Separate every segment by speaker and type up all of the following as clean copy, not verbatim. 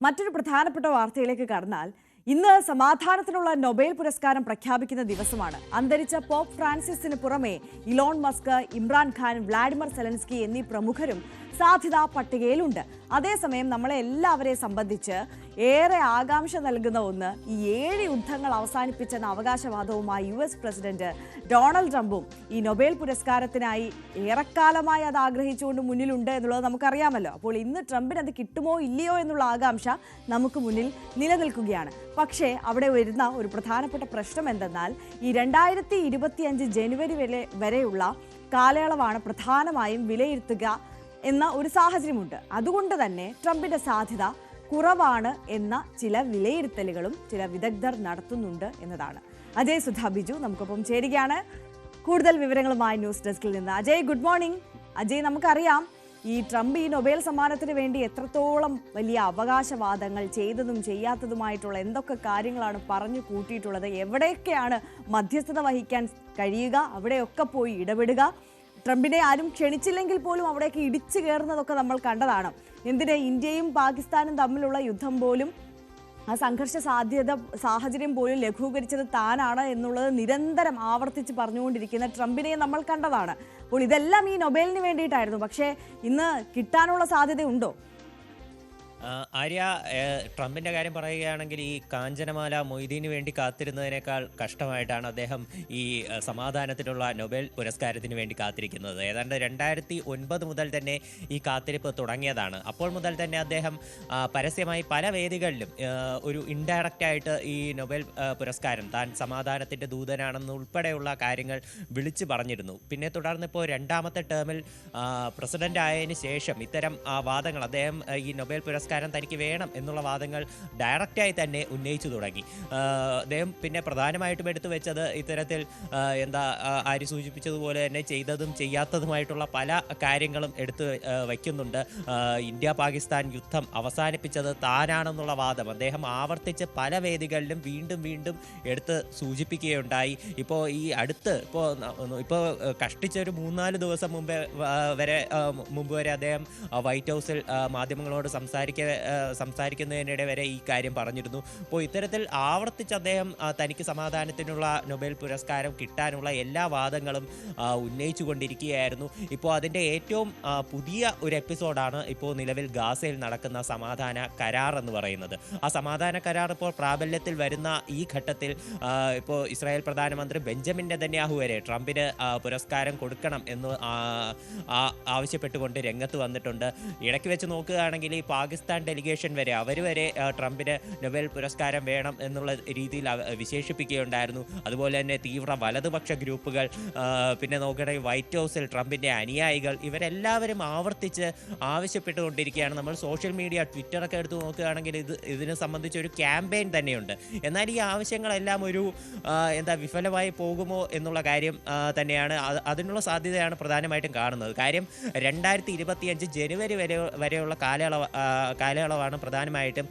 Speaker 1: മറ്റൊരു പ്രധാനപ്പെട്ട വാർത്തയിലേക്ക് കടന്നാൽ ഇന്ന് സമാധാനത്തിനുള്ള നൊബേൽ പുരസ്കാരം പ്രഖ്യാപിക്കുന്ന ദിവസമാണ്. അന്തരിച്ച പോപ്പ് ഫ്രാൻസിസിന് പുറമെ Elon Musk, Imran Khan, Vladimir Zelensky എന്നീ പ്രമുഖരും സാധ്യതാ പട്ടികയിലുണ്ട്. അതേസമയം നമ്മളെ എല്ലാവരെയും സംബന്ധിച്ച് ഏറെ ആകാംക്ഷ നൽകുന്ന ഒന്ന്, ഈ 7 യുദ്ധങ്ങൾ അവസാനിപ്പിച്ചെന്ന അവകാശവാദവുമായി US പ്രസിഡന്റ് ഡൊണാൾഡ് ട്രംപും ഈ നൊബേൽ പുരസ്കാരത്തിനായി ഏറെക്കാലമായി അത് ആഗ്രഹിച്ചുകൊണ്ട് മുന്നിലുണ്ട് എന്നുള്ളത് നമുക്കറിയാമല്ലോ. അപ്പോൾ ഇന്ന് ട്രംപിന് അത് കിട്ടുമോ ഇല്ലയോ എന്നുള്ള ആകാംക്ഷ നമുക്ക് മുന്നിൽ നിലനിൽക്കുകയാണ്. പക്ഷേ അവിടെ വരുന്ന ഒരു പ്രധാനപ്പെട്ട പ്രശ്നം എന്തെന്നാൽ, ഈ 2025 ജനുവരി വരെയുള്ള കാലയളവാണ് പ്രധാനമായും വിലയിരുത്തുക എന്ന ഒരു സാഹചര്യമുണ്ട്. അതുകൊണ്ട് തന്നെ ട്രംപിന്റെ സാധ്യത കുറവാണ് എന്ന ചില വിലയിരുത്തലുകളും ചില വിദഗ്ധർ നടത്തുന്നുണ്ട് എന്നതാണ്. അജയ് സുധാ ബിജു നമുക്കൊപ്പം ചേരുകയാണ് കൂടുതൽ വിവരങ്ങളുമായി ന്യൂസ് ഡെസ്കിൽ നിന്ന്. Ajay, good morning. അജയ്, നമുക്കറിയാം ഈ ട്രംപ് ഈ നൊബേൽ സമ്മാനത്തിന് വേണ്ടി എത്രത്തോളം വലിയ അവകാശവാദങ്ങൾ ചെയ്തതും ചെയ്യാത്തതുമായിട്ടുള്ള എന്തൊക്കെ കാര്യങ്ങളാണ് പറഞ്ഞു കൂട്ടിയിട്ടുള്ളത്, എവിടെയൊക്കെയാണ് മധ്യസ്ഥത വഹിക്കാൻ കഴിയുക, അവിടെയൊക്കെ പോയി ഇടപെടുക, ട്രംപിനെ ആരും ക്ഷണിച്ചില്ലെങ്കിൽ പോലും അവിടേക്ക് ഇടിച്ചു കയറുന്നതൊക്കെ നമ്മൾ കണ്ടതാണ്. എന്തിന് ഇന്ത്യയും പാകിസ്ഥാനും തമ്മിലുള്ള യുദ്ധം പോലും, ആ സംഘർഷ സാഹചര്യം പോലും ലഘൂകരിച്ചത് താനാണ് എന്നുള്ളത് നിരന്തരം ആവർത്തിച്ച് പറഞ്ഞുകൊണ്ടിരിക്കുന്ന ട്രംപിനെ നമ്മൾ കണ്ടതാണ്. അപ്പോൾ ഇതെല്ലാം ഈ നൊബേലിന് വേണ്ടിയിട്ടായിരുന്നു. പക്ഷേ ഇന്ന് കിട്ടാനുള്ള സാധ്യതയുണ്ടോ?
Speaker 2: ആര്യ, ട്രംപിൻ്റെ കാര്യം പറയുകയാണെങ്കിൽ ഈ കാഞ്ചനമാല മൊയ്തീന് വേണ്ടി കാത്തിരുന്നതിനേക്കാൾ കഷ്ടമായിട്ടാണ് അദ്ദേഹം ഈ സമാധാനത്തിനുള്ള നൊബേൽ പുരസ്കാരത്തിന് വേണ്ടി കാത്തിരിക്കുന്നത്. ഏതാണ്ട് 2009 മുതൽ തന്നെ ഈ കാത്തിരിപ്പ് തുടങ്ങിയതാണ്. അപ്പോൾ മുതൽ തന്നെ അദ്ദേഹം പരസ്യമായി പല വേദികളിലും ഒരു ഇൻഡയറക്റ്റായിട്ട് ഈ നൊബേൽ പുരസ്കാരം താൻ സമാധാനത്തിൻ്റെ ദൂതനാണെന്ന് ഉൾപ്പെടെയുള്ള കാര്യങ്ങൾ വിളിച്ചു പറഞ്ഞിരുന്നു. പിന്നെ തുടർന്നിപ്പോൾ രണ്ടാമത്തെ ടേമിൽ പ്രസിഡന്റ് ആയതിനു ശേഷം ഇത്തരം വാദങ്ങൾ അദ്ദേഹം ഈ നൊബേൽ പുരസ്കാരം തനിക്ക് വേണം എന്നുള്ള വാദങ്ങൾ ഡയറക്റ്റായി തന്നെ ഉന്നയിച്ചു തുടങ്ങി. അദ്ദേഹം പിന്നെ പ്രധാനമായിട്ടും എടുത്തു വെച്ചത് ഇത്തരത്തിൽ ആര് സൂചിപ്പിച്ചതുപോലെ തന്നെ ചെയ്തതും ചെയ്യാത്തതുമായിട്ടുള്ള പല കാര്യങ്ങളും എടുത്ത് വയ്ക്കുന്നുണ്ട്. ഇന്ത്യ പാകിസ്ഥാൻ യുദ്ധം അവസാനിപ്പിച്ചത് താനാണെന്നുള്ള വാദം അദ്ദേഹം ആവർത്തിച്ച് പല വേദികളിലും വീണ്ടും വീണ്ടും എടുത്ത് സൂചിപ്പിക്കുകയുണ്ടായി. ഇപ്പോൾ ഈ അടുത്ത് ഇപ്പോൾ കഷ്ടിച്ച ഒരു 3-4 ദിവസം മുമ്പ് വരെ അദ്ദേഹം വൈറ്റ് ഹൗസിൽ മാധ്യമങ്ങളോട് സംസാരിക്കുന്നതിനിടെ വരെ ഈ കാര്യം പറഞ്ഞിരുന്നു. അപ്പോൾ ഇത്തരത്തിൽ ആവർത്തിച്ച് അദ്ദേഹം തനിക്ക് സമാധാനത്തിനുള്ള നൊബേൽ പുരസ്കാരം കിട്ടാനുള്ള എല്ലാ വാദങ്ങളും ഉന്നയിച്ചു കൊണ്ടിരിക്കുകയായിരുന്നു. ഇപ്പോൾ അതിൻ്റെ ഏറ്റവും പുതിയ ഒരു എപ്പിസോഡാണ് ഇപ്പോൾ നിലവിൽ ഗാസയിൽ നടക്കുന്ന സമാധാന കരാർ എന്ന് പറയുന്നത്. ആ സമാധാന കരാർ ഇപ്പോൾ പ്രാബല്യത്തിൽ വരുന്ന ഈ ഘട്ടത്തിൽ ഇപ്പോൾ ഇസ്രായേൽ പ്രധാനമന്ത്രി ബെഞ്ചമിൻ നെതന്യാഹു വരെ ട്രംപിന് പുരസ്കാരം കൊടുക്കണം എന്ന് ആവശ്യപ്പെട്ടുകൊണ്ട് രംഗത്ത് വന്നിട്ടുണ്ട്. ഇടയ്ക്ക് വെച്ച് നോക്കുകയാണെങ്കിൽ ഈ പാകിസ്ഥാൻ ഡെലിഗേഷൻ വരെ അവർ വരെ ട്രംപിന് നൊബേൽ പുരസ്കാരം വേണം എന്നുള്ള രീതിയിൽ വിശേഷിപ്പിക്കുകയുണ്ടായിരുന്നു. അതുപോലെ തന്നെ തീവ്ര വലതുപക്ഷ ഗ്രൂപ്പുകൾ, പിന്നെ നോക്കുകയാണെങ്കിൽ വൈറ്റ് ഹൗസിൽ ട്രംപിൻ്റെ അനുയായികൾ, ഇവരെല്ലാവരും ആവർത്തിച്ച് ആവശ്യപ്പെട്ടുകൊണ്ടിരിക്കുകയാണ്. നമ്മൾ സോഷ്യൽ മീഡിയ, ട്വിറ്ററൊക്കെ എടുത്ത് നോക്കുകയാണെങ്കിൽ ഇതിനെ സംബന്ധിച്ച് ഒരു ക്യാമ്പയിൻ തന്നെയുണ്ട്. എന്നാൽ ഈ ആവശ്യങ്ങളെല്ലാം ഒരു വിഫലമായി പോകുമോ എന്നുള്ള കാര്യം തന്നെയാണ്, അതിനുള്ള സാധ്യതയാണ് പ്രധാനമായിട്ടും കാണുന്നത്. കാര്യം 2025 ജനുവരി വരെയുള്ള കാലയളവാണ് പ്രധാനമായിട്ടും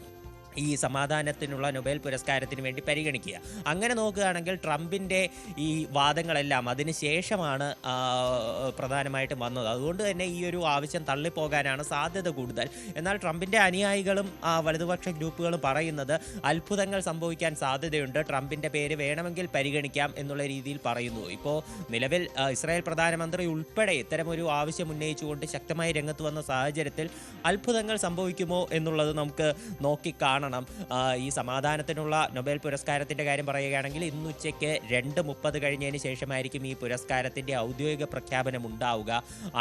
Speaker 2: ഈ സമാധാനത്തിനുള്ള നൊബേൽ പുരസ്കാരത്തിന് വേണ്ടി പരിഗണിക്കുക. അങ്ങനെ നോക്കുകയാണെങ്കിൽ ട്രംപിൻ്റെ ഈ വാദങ്ങളെല്ലാം അതിന് ശേഷമാണ് പ്രധാനമായിട്ടും വന്നത്. അതുകൊണ്ട് തന്നെ ഈ ഒരു ആവശ്യം തള്ളിപ്പോകാനാണ് സാധ്യത കൂടുതൽ. എന്നാൽ ട്രംപിൻ്റെ അനുയായികളും വലതുപക്ഷ ഗ്രൂപ്പുകളും പറയുന്നത് അത്ഭുതങ്ങൾ സംഭവിക്കാൻ സാധ്യതയുണ്ട്, ട്രംപിൻ്റെ പേര് വേണമെങ്കിൽ പരിഗണിക്കാം എന്നുള്ള രീതിയിൽ പറയുന്നു. ഇപ്പോൾ നിലവിൽ ഇസ്രായേൽ പ്രധാനമന്ത്രി ഉൾപ്പെടെ ഇത്തരമൊരു ആവശ്യം ഉന്നയിച്ചുകൊണ്ട് ശക്തമായി രംഗത്ത് വന്ന സാഹചര്യത്തിൽ അത്ഭുതങ്ങൾ സംഭവിക്കുമോ എന്നുള്ളത് നമുക്ക് നോക്കിക്കാണാം. ഈ സമാധാനത്തിനുള്ള നൊബേൽ പുരസ്കാരത്തിൻ്റെ കാര്യം പറയുകയാണെങ്കിൽ ഇന്ന് ഉച്ചയ്ക്ക് 2:30 കഴിഞ്ഞതിന് ശേഷമായിരിക്കും ഈ പുരസ്കാരത്തിൻ്റെ ഔദ്യോഗിക പ്രഖ്യാപനം ഉണ്ടാവുക.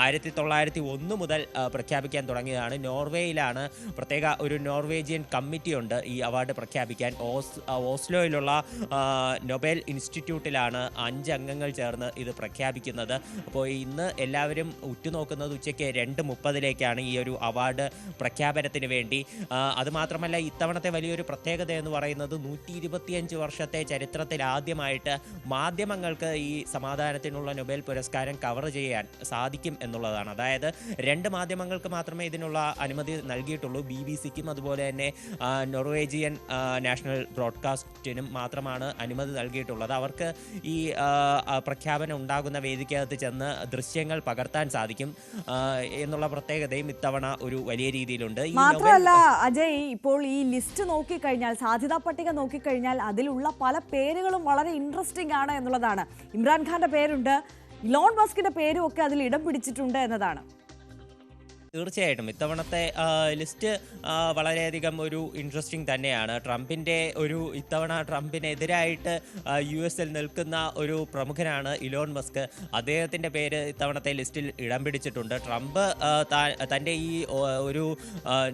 Speaker 2: 1901 മുതൽ പ്രഖ്യാപിക്കാൻ തുടങ്ങിയതാണ്. നോർവേയിലാണ് പ്രത്യേക ഒരു നോർവേജിയൻ കമ്മിറ്റി ഉണ്ട് ഈ അവാർഡ് പ്രഖ്യാപിക്കാൻ. ഓസ്ലോയിലുള്ള നൊബേൽ ഇൻസ്റ്റിറ്റ്യൂട്ടിലാണ് 5 അംഗങ്ങൾ ചേർന്ന് ഇത് പ്രഖ്യാപിക്കുന്നത്. അപ്പോൾ ഇന്ന് എല്ലാവരും ഉറ്റുനോക്കുന്നത് ഉച്ചയ്ക്ക് 2:30 ഈ ഒരു അവാർഡ് പ്രഖ്യാപനത്തിന് വേണ്ടി. അതുമാത്രമല്ല ഇത്തവണ ഇത്തവണത്തെ വലിയൊരു പ്രത്യേകത എന്ന് പറയുന്നത് 125 വർഷത്തെ ചരിത്രത്തിൽ ആദ്യമായിട്ട് മാധ്യമങ്ങൾക്ക് ഈ സമാധാനത്തിനുള്ള നൊബേൽ പുരസ്കാരം കവർ ചെയ്യാൻ സാധിക്കും എന്നുള്ളതാണ്. അതായത് 2 മാധ്യമങ്ങൾക്ക് മാത്രമേ ഇതിനുള്ള അനുമതി നൽകിയിട്ടുള്ളൂ. BBC-ക്കും അതുപോലെ തന്നെ നോർവേജിയൻ നാഷണൽ ബ്രോഡ്കാസ്റ്റിനും മാത്രമാണ് അനുമതി നൽകിയിട്ടുള്ളത്. അവർക്ക് ഈ പ്രഖ്യാപനം ഉണ്ടാകുന്ന വേദിക്കകത്ത് ചെന്ന് ദൃശ്യങ്ങൾ പകർത്താൻ സാധിക്കും എന്നുള്ള പ്രത്യേകതയും ഇത്തവണ ഒരു വലിയ രീതിയിലുണ്ട്.
Speaker 1: മാത്രമല്ല അജയ്, ഇപ്പോൾ ഈ ലിസ്റ്റ് നോക്കിക്കഴിഞ്ഞാൽ, സാധ്യതാ പട്ടിക നോക്കിക്കഴിഞ്ഞാൽ അതിലുള്ള പല പേരുകളും വളരെ ഇൻട്രസ്റ്റിംഗ് ആണ് എന്നുള്ളതാണ്. ഇമ്രാൻഖാന്റെ പേരുണ്ട്, ഇലോൺ മസ്കിന്റെ പേരും ഒക്കെ അതിൽ ഇടം പിടിച്ചിട്ടുണ്ട് എന്നതാണ്.
Speaker 2: തീർച്ചയായിട്ടും ഇത്തവണത്തെ ലിസ്റ്റ് വളരെയധികം ഒരു ഇൻട്രസ്റ്റിംഗ് തന്നെയാണ്. ഇത്തവണ ട്രംപിനെതിരായിട്ട് US-ൽ നിൽക്കുന്ന ഒരു പ്രമുഖനാണ് ഇലോൺ മസ്ക്. അദ്ദേഹത്തിൻ്റെ പേര് ഇത്തവണത്തെ ലിസ്റ്റിൽ ഇടം പിടിച്ചിട്ടുണ്ട്. ട്രംപ് തൻ്റെ ഈ ഒരു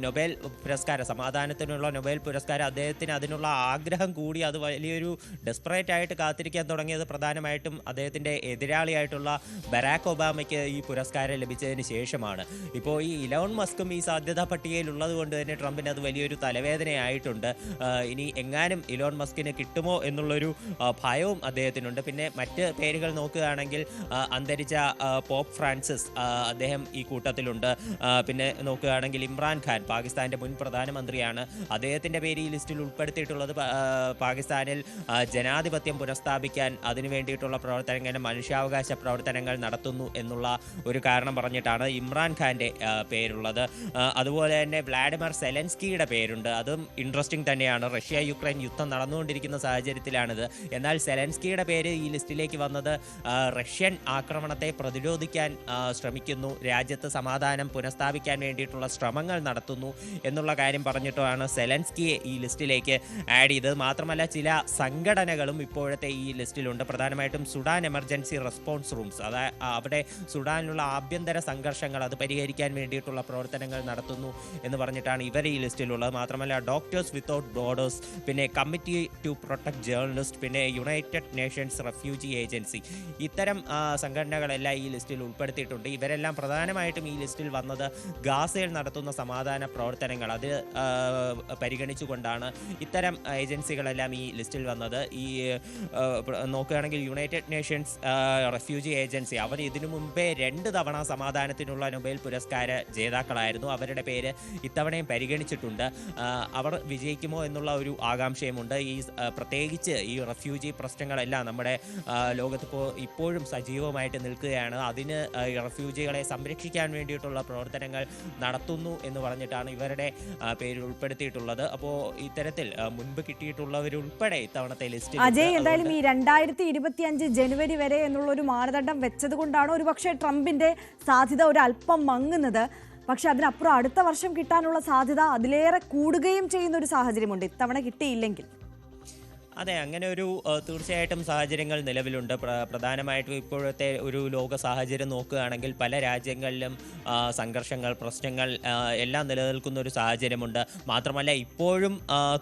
Speaker 2: നൊബേൽ പുരസ്കാരം, സമാധാനത്തിനുള്ള നൊബേൽ പുരസ്കാരം, അദ്ദേഹത്തിന് അതിനുള്ള ആഗ്രഹം കൂടി അത് വലിയൊരു ഡെസ്പറേറ്റ് ആയിട്ട് കാത്തിരിക്കാൻ തുടങ്ങിയത് പ്രധാനമായിട്ടും അദ്ദേഹത്തിൻ്റെ എതിരാളിയായിട്ടുള്ള ബരാക് ഒബാമയ്ക്ക് ഈ പുരസ്കാരം ലഭിച്ചതിന് ശേഷമാണ്. ഇപ്പോൾ ഈ ഇലോൺ മസ്കും ഈ സാധ്യതാ പട്ടികയിൽ ഉള്ളത് കൊണ്ട് തന്നെ ട്രംപിന് അത് വലിയൊരു തലവേദനയായിട്ടുണ്ട്. ഇനി എങ്ങാനും ഇലോൺ മസ്കിന് കിട്ടുമോ എന്നുള്ളൊരു ഭയവും അദ്ദേഹത്തിനുണ്ട്. പിന്നെ മറ്റ് പേരുകൾ നോക്കുകയാണെങ്കിൽ അന്തരിച്ച പോപ്പ് ഫ്രാൻസിസ്, അദ്ദേഹം ഈ കൂട്ടത്തിലുണ്ട്. പിന്നെ നോക്കുകയാണെങ്കിൽ ഇമ്രാൻഖാൻ, പാകിസ്ഥാൻ്റെ മുൻ പ്രധാനമന്ത്രിയാണ്. അദ്ദേഹത്തിൻ്റെ പേര് ഈ ലിസ്റ്റിൽ ഉൾപ്പെടുത്തിയിട്ടുള്ളത്. പാകിസ്ഥാനിൽ ജനാധിപത്യം പുനഃസ്ഥാപിക്കാൻ അതിനു വേണ്ടിയിട്ടുള്ള പ്രവർത്തനങ്ങൾ, മനുഷ്യാവകാശ പ്രവർത്തനങ്ങൾ നടത്തുന്നു എന്നുള്ള ഒരു കാരണം പറഞ്ഞിട്ടാണ് ഇമ്രാൻഖാൻ്റെ പേരുള്ളത്. അതുപോലെ തന്നെ വ്ളാഡിമിർ സെലൻസ്കിയുടെ പേരുണ്ട്. അതും ഇൻട്രസ്റ്റിംഗ് തന്നെയാണ്. റഷ്യ യുക്രൈൻ യുദ്ധം നടന്നുകൊണ്ടിരിക്കുന്ന സാഹചര്യത്തിലാണിത്. എന്നാൽ സെലൻസ്കിയുടെ പേര് ഈ ലിസ്റ്റിലേക്ക് വന്നത് റഷ്യൻ ആക്രമണത്തെ പ്രതിരോധിക്കാൻ ശ്രമിക്കുന്നു, രാജ്യത്ത് സമാധാനം പുനഃസ്ഥാപിക്കാൻ വേണ്ടിയിട്ടുള്ള ശ്രമങ്ങൾ നടത്തുന്നു എന്നുള്ള കാര്യം പറഞ്ഞിട്ടാണ് സെലൻസ്കിയെ ഈ ലിസ്റ്റിലേക്ക് ആഡ് ചെയ്തത്. മാത്രമല്ല ചില സംഘടനകളും ഇപ്പോഴത്തെ ഈ ലിസ്റ്റിലുണ്ട്. പ്രധാനമായിട്ടും സുഡാൻ എമർജൻസി റെസ്പോൺസ് റൂംസ്, അവിടെ സുഡാനിലുള്ള ആഭ്യന്തര സംഘർഷങ്ങൾ അത് പരിഹരിക്കാൻ വേണ്ടിയിട്ടുള്ള പ്രവർത്തനങ്ങൾ നടത്തുന്നു എന്ന് പറഞ്ഞിട്ടാണ് ഇവർ ഈ ലിസ്റ്റിലുള്ളത്. മാത്രമല്ല ഡോക്ടേഴ്സ് വിത്തൗട്ട് ബോർഡേഴ്സ്, പിന്നെ കമ്മിറ്റി ടു പ്രൊട്ടക്ട് ജേർണലിസ്റ്റ്, പിന്നെ യുണൈറ്റഡ് നേഷൻസ് റെഫ്യൂജി ഏജൻസി, ഇത്തരം സംഘടനകളെല്ലാം ഈ ലിസ്റ്റിൽ ഉൾപ്പെടുത്തിയിട്ടുണ്ട്. ഇവരെല്ലാം പ്രധാനമായിട്ടും ഈ ലിസ്റ്റിൽ വന്നത് ഗാസയിൽ നടത്തുന്ന സമാധാന പ്രവർത്തനങ്ങൾ അത് പരിഗണിച്ചുകൊണ്ടാണ് ഇത്തരം ഏജൻസികളെല്ലാം ഈ ലിസ്റ്റിൽ വന്നത്. ഈ നോക്കുകയാണെങ്കിൽ യുണൈറ്റഡ് നേഷൻസ് റെഫ്യൂജി ഏജൻസി, അവർ ഇതിനു മുമ്പേ 2 തവണ സമാധാനത്തിനുള്ള നൊബേൽ പുരസ്കാര ജേതാക്കളായിരുന്നു. അവരുടെ പേര് ഇത്തവണയും പരിഗണിച്ചിട്ടുണ്ട്. അവർ വിജയിക്കുമോ എന്നുള്ള ഒരു ആകാംക്ഷയുമുണ്ട്. പ്രത്യേകിച്ച് ഈ റെഫ്യൂജി പ്രശ്നങ്ങളെല്ലാം നമ്മുടെ ലോകത്ത് ഇപ്പോഴും സജീവമായിട്ട് നിൽക്കുകയാണ്. അതിന് റെഫ്യൂജികളെ സംരക്ഷിക്കാൻ വേണ്ടിയിട്ടുള്ള പ്രവർത്തനങ്ങൾ നടത്തുന്നു എന്ന് പറഞ്ഞിട്ടാണ് ഇവരുടെ പേര് ഉൾപ്പെടുത്തിയിട്ടുള്ളത്. അപ്പോൾ ഇത്തരത്തിൽ മുൻപ് കിട്ടിയിട്ടുള്ളവരുൾപ്പെടെ ഇത്തവണത്തെ ലിസ്റ്റിൽ
Speaker 1: അജയ്, എന്തായാലും ഈ 2025 ജനുവരി വരെ എന്നുള്ളൊരു മാനദണ്ഡം വെച്ചത് കൊണ്ടാണ് ഒരുപക്ഷെ ട്രംപിന്റെ സാധ്യത ഒരല്പം മങ്ങുന്നത്. പക്ഷെ അതിനപ്പുറം അടുത്ത വർഷം കിട്ടാനുള്ള സാധ്യത അതിലേറെ കൂടുകയും ചെയ്യുന്ന ഒരു സാഹചര്യമുണ്ട് ഇത്തവണ കിട്ടിയില്ലെങ്കിൽ.
Speaker 2: അതെ, അങ്ങനെ ഒരു തീർച്ചയായിട്ടും സാഹചര്യങ്ങൾ നിലവിലുണ്ട്. പ്രധാനമായിട്ടും ഇപ്പോഴത്തെ ഒരു ലോക സാഹചര്യം നോക്കുകയാണെങ്കിൽ പല രാജ്യങ്ങളിലും സംഘർഷങ്ങൾ, പ്രശ്നങ്ങൾ എല്ലാം നിലനിൽക്കുന്ന ഒരു സാഹചര്യമുണ്ട്. മാത്രമല്ല ഇപ്പോഴും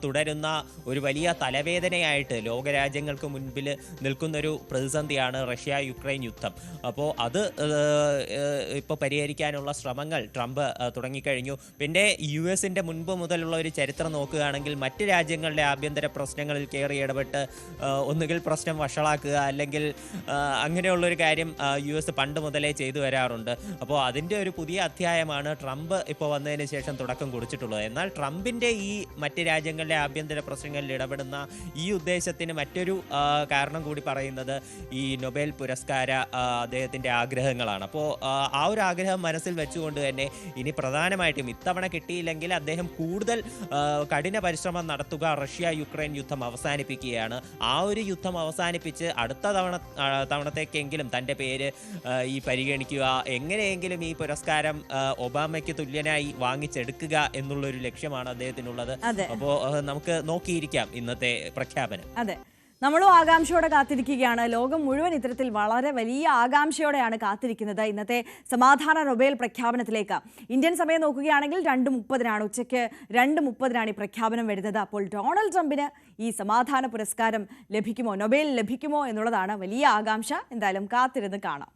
Speaker 2: തുടരുന്ന ഒരു വലിയ തലവേദനയായിട്ട് ലോകരാജ്യങ്ങൾക്ക് മുൻപിൽ നിൽക്കുന്നൊരു പ്രതിസന്ധിയാണ് റഷ്യ യുക്രൈൻ യുദ്ധം. അപ്പോൾ അത് ഇപ്പോൾ പരിഹരിക്കാനുള്ള ശ്രമങ്ങൾ ട്രംപ് തുടങ്ങിക്കഴിഞ്ഞു. പിന്നെ US-ൻ്റെ മുൻപ് മുതലുള്ള ഒരു ചരിത്രം നോക്കുകയാണെങ്കിൽ മറ്റ് രാജ്യങ്ങളുടെ ആഭ്യന്തര പ്രശ്നങ്ങളിൽ കയറി ഇടപെട്ട് ഒന്നുകിൽ പ്രശ്നം വഷളാക്കുക, അല്ലെങ്കിൽ അങ്ങനെയുള്ളൊരു കാര്യം US പണ്ട് മുതലേ ചെയ്തു വരാറുണ്ട്. അപ്പോൾ അതിൻ്റെ ഒരു പുതിയ അധ്യായമാണ് ട്രംപ് ഇപ്പോൾ വന്നതിന് ശേഷം തുടക്കം കുറിച്ചിട്ടുള്ളത്. എന്നാൽ ട്രംപിൻ്റെ ഈ മറ്റ് രാജ്യങ്ങളുടെ ആഭ്യന്തര പ്രശ്നങ്ങളിൽ ഇടപെടുന്ന ഈ ഉദ്ദേശത്തിന് മറ്റൊരു കാരണം കൂടി പറയുന്നത് ഈ നൊബേൽ പുരസ്കാര അദ്ദേഹത്തിൻ്റെ ആഗ്രഹങ്ങളാണ്. അപ്പോൾ ആ ഒരു ആഗ്രഹം മനസ്സിൽ വെച്ചുകൊണ്ട് തന്നെ ഇനി പ്രധാനമായിട്ടും ഇത്തവണ കിട്ടിയില്ലെങ്കിൽ അദ്ദേഹം കൂടുതൽ കഠിന പരിശ്രമം നടത്തുക, റഷ്യ യുക്രൈൻ യുദ്ധം അവസാനിപ്പിക്കുകയാണ്. ആ ഒരു യുദ്ധം അവസാനിപ്പിച്ച് അടുത്ത തവണത്തേക്കെങ്കിലും തൻ്റെ പേര് ഈ പരിഗണിക്കുക, എങ്ങനെയെങ്കിലും ഈ പുരസ്കാരം ഒബാമയ്ക്ക് തുല്യനായി വാങ്ങിച്ചെടുക്കുക എന്നുള്ളൊരു ലക്ഷ്യമാണ് അദ്ദേഹത്തിനുള്ളത്. അപ്പോൾ നമുക്ക് നോക്കിയിരിക്കാം ഇന്നത്തെ പ്രഖ്യാപനം.
Speaker 1: അതെ, നമ്മളും ആകാംക്ഷയോടെ കാത്തിരിക്കുകയാണ്. ലോകം മുഴുവൻ ഇത്തരത്തിൽ വളരെ വലിയ ആകാംക്ഷയോടെയാണ് കാത്തിരിക്കുന്നത് ഇന്നത്തെ സമാധാന നൊബേൽ പ്രഖ്യാപനത്തിലേക്ക്. ഇന്ത്യൻ സമയം നോക്കുകയാണെങ്കിൽ 2:30 ഉച്ചയ്ക്ക് 2:30 ഈ പ്രഖ്യാപനം വരുന്നത്. അപ്പോൾ ഡൊണാൾഡ് ട്രംപിന് ഈ സമാധാന പുരസ്കാരം ലഭിക്കുമോ, നൊബേൽ ലഭിക്കുമോ എന്നുള്ളതാണ് വലിയ ആകാംക്ഷ. എന്തായാലും കാത്തിരുന്ന് കാണാം.